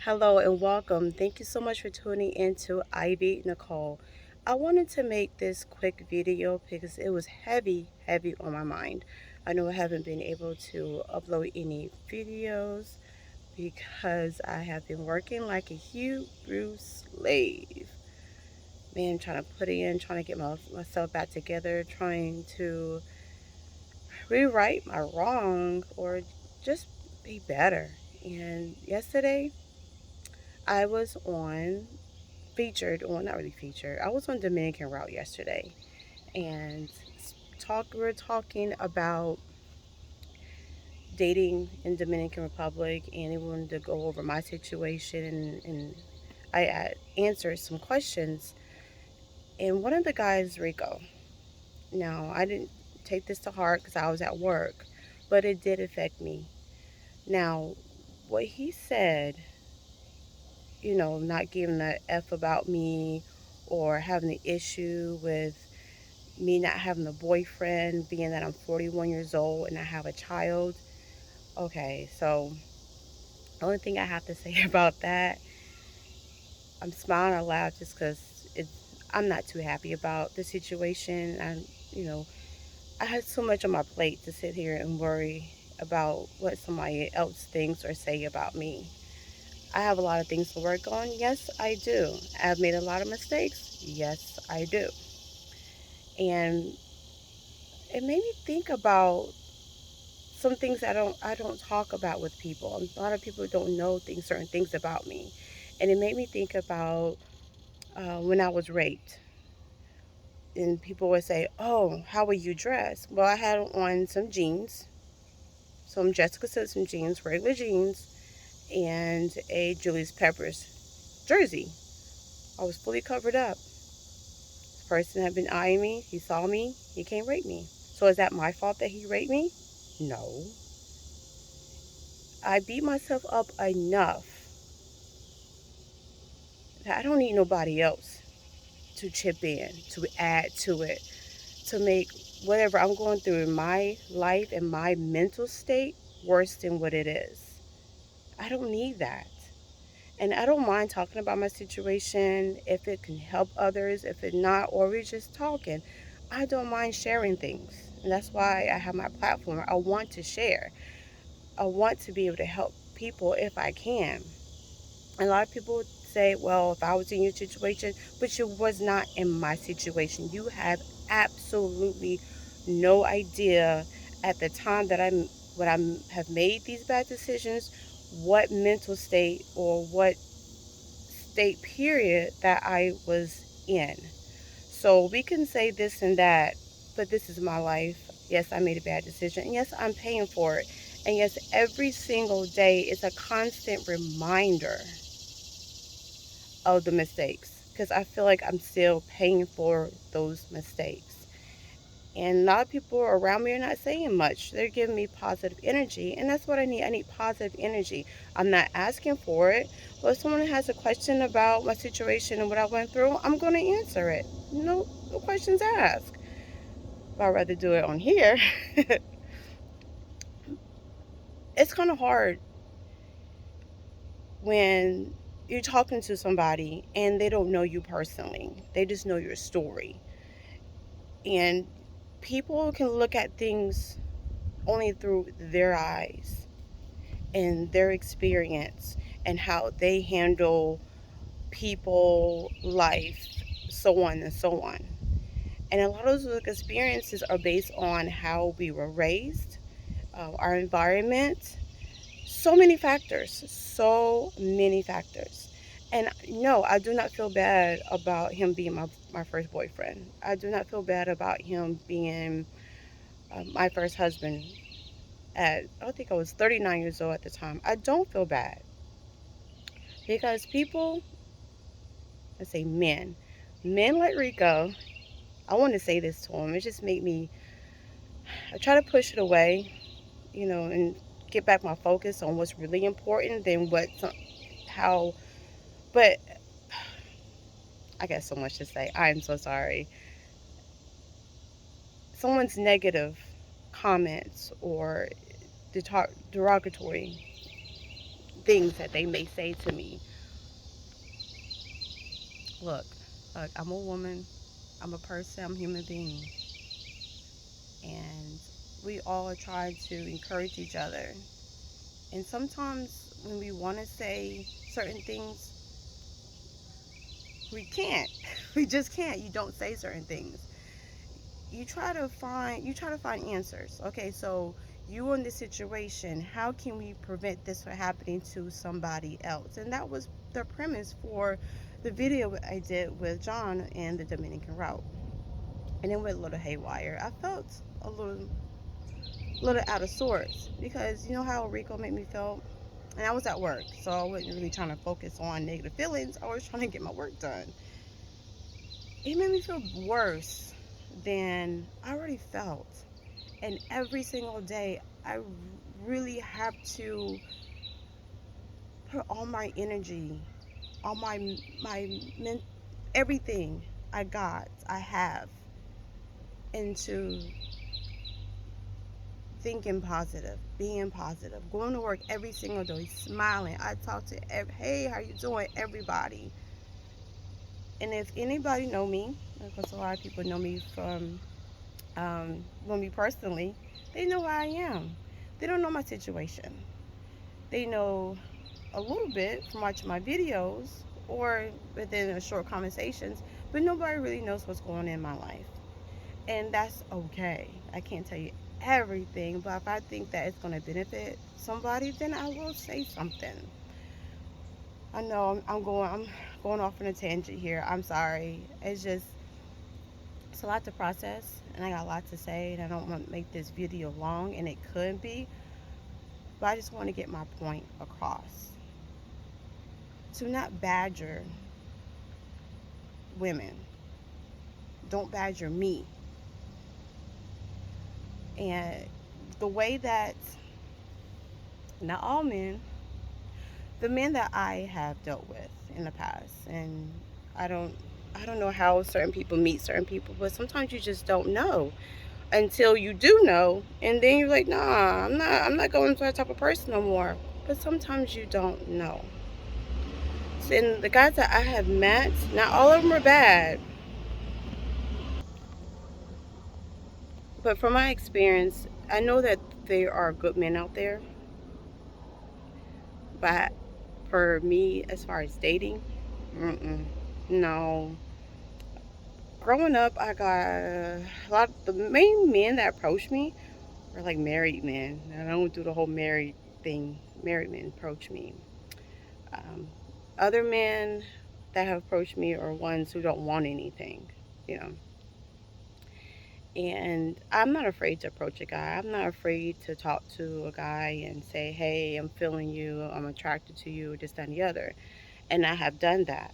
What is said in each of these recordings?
Hello and welcome. Thank you so much for tuning into Ivy Nicole. I wanted to make this quick video because it was heavy on my mind. I know I haven't been able to upload any videos because I have been working like a Hebrew slave. Man, trying to put in, trying to get myself back together, trying to rewrite my wrong or just be better. And yesterday, I was on featured on not really featured. I was on Dominican route yesterday, and we were talking about dating in Dominican Republic, and they wanted to go over my situation, and I answered some questions. And one of the guys, Rico. Now I didn't take this to heart because I was at work, but it did affect me. Now, what he said, not giving a f about me or having an issue with me not having a boyfriend, being that I'm 41 years old and I have a child. Okay, so the only thing I have to say about that, I'm smiling out loud just because I'm not too happy about the situation. You know, I had so much on my plate to sit here and worry about what somebody else thinks or say about me. I have a lot of things to work on. Yes, I do. I've made a lot of mistakes. Yes, I do. And it made me think about some things I don't talk about with people. A lot of people don't know certain things about me, and it made me think about when I was raped. And people would say, "Oh, how were you dressed?" Well, I had on some jeans, some Jessica Simpson jeans, regular jeans, and a Julius Peppers jersey. I was fully covered up. This person had been eyeing me. He saw me. He came rape me. So is that my fault that he raped me? No. I beat myself up enough that I don't need nobody else to chip in, to add to it, to make whatever I'm going through in my life and my mental state worse than what it is. I don't need that. And I don't mind talking about my situation if it can help others, if it not, or we're just talking. I don't mind sharing things. And that's why I have my platform. I want to share. I want to be able to help people if I can. And a lot of people would say, well, if I was in your situation, but you was not in my situation. You have absolutely no idea at the time that when I have made these bad decisions, what mental state or what state period that I was in. So we can say this and that, but this is my life. Yes, I made a bad decision. And yes, I'm paying for it. And yes, every single day is a constant reminder of the mistakes because I feel like I'm still paying for those mistakes. And a lot of people around me are not saying much. They're giving me positive energy, and that's what I need. I need positive energy. I'm not asking for it, but if someone has a question about my situation and what I went through, I'm going to answer it. No questions asked. But I'd rather do it on here. It's kind of hard when you're talking to somebody and they don't know you personally. They just know your story. And people can look at things only through their eyes and their experience and how they handle people, life, so on and so on. And a lot of those experiences are based on how we were raised, our environment, so many factors, so many factors. And no, I do not feel bad about him being my first boyfriend. I do not feel bad about him being my first husband I think I was 39 years old at the time. I don't feel bad because people, let's say men like Rico, I want to say this to him. It just made me, I try to push it away, and get back my focus on what's really important than how, but I got so much to say. I am so sorry. Someone's negative comments or derogatory things that they may say to me. Look, I'm a woman, I'm a person, I'm a human being, and we all try to encourage each other. And sometimes when we want to say certain things, we can't. We just can't. You don't say certain things. You try to find answers. Okay, so you in this situation, how can we prevent this from happening to somebody else? And that was the premise for the video I did with John and the Dominican route. And it went a little haywire. I felt a little out of sorts because you know how Rico made me feel? And I was at work, so I wasn't really trying to focus on negative feelings. I was trying to get my work done. It made me feel worse than I already felt. And every single day, I really have to put all my energy, all everything I have into thinking positive, being positive, going to work every single day, smiling. I talk to hey, how you doing, everybody. And if anybody know me, because a lot of people know me personally, they know who I am. They don't know my situation. They know a little bit from watching my videos or within a short conversations, but nobody really knows what's going on in my life. And that's okay. I can't tell you everything, but if I think that it's going to benefit somebody, then I will say something. I know I'm going off on a tangent here. I'm sorry. It's a lot to process, and I got a lot to say, and I don't want to make this video long, and it could be, but I just want to get my point across. To not badger women, don't badger me. And the way that, not all men, the men that I have dealt with in the past, and I don't I don't know how certain people meet certain people, but sometimes you just don't know until you do know, and then you're like, nah, I'm not going to that type of person no more. But sometimes you don't know. And the guys that I have met, not all of them are bad, but from my experience, I know that there are good men out there. But for me, as far as dating, no. Growing up, I got a lot. The main men that approached me were like married men. And I don't do the whole married thing. Married men approach me. Um, Other men that have approached me are ones who don't want anything, you know. And I'm not afraid to approach a guy. I'm not afraid to talk to a guy and say, hey, I'm feeling you, I'm attracted to you, this, that, and the other. And I have done that.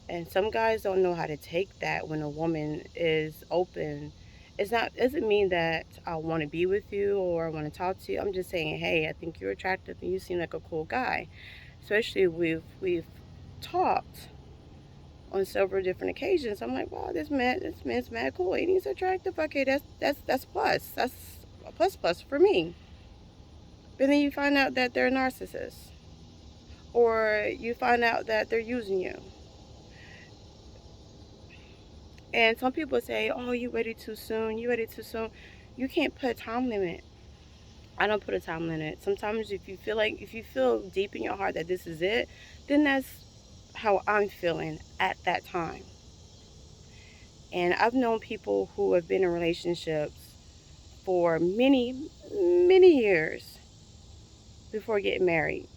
And some guys don't know how to take that when a woman is open. It's not doesn't mean that I want to be with you or I want to talk to you. I'm just saying, hey, I think you're attractive and you seem like a cool guy. Especially we've talked on several different occasions. I'm like, wow, this man's mad cool. And he's attractive. Okay, that's plus. That's a plus for me. But then you find out that they're a narcissist, or you find out that they're using you. And some people say, oh, you waited too soon. You waited too soon. You can't put a time limit. I don't put a time limit. Sometimes if you feel deep in your heart that this is it, then that's how I'm feeling at that time. And I've known people who have been in relationships for many, many years before getting married.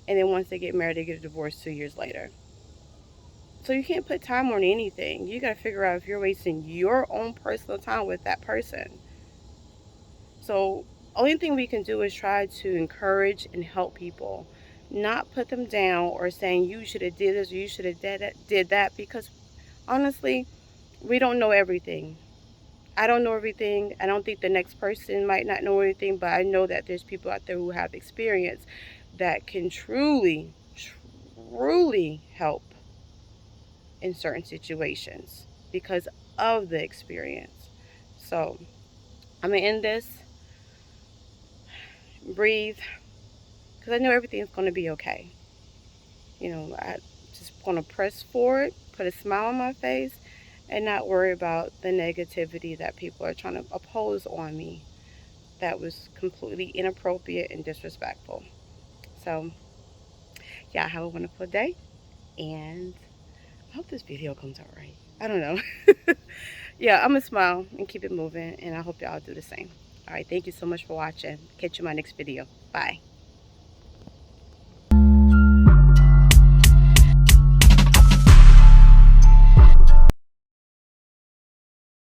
And then once they get married, they get a divorce 2 years later. So you can't put time on anything. You got to figure out if you're wasting your own personal time with that person. So only thing we can do is try to encourage and help people, not put them down or saying you should have did this or you should have did that, because honestly, we don't know everything. I don't know everything. I don't think the next person might not know everything, but I know that there's people out there who have experience that can truly, truly help in certain situations because of the experience. So I'm going to end this. Breathe. because I know everything's going to be okay. You know, I just want to press forward, put a smile on my face, and not worry about the negativity that people are trying to oppose on me. That was completely inappropriate and disrespectful. So, yeah, have a wonderful day, and I hope this video comes out right. I don't know. Yeah, I'm going to smile and keep it moving, and I hope y'all do the same. All right, thank you so much for watching. Catch you in my next video. Bye.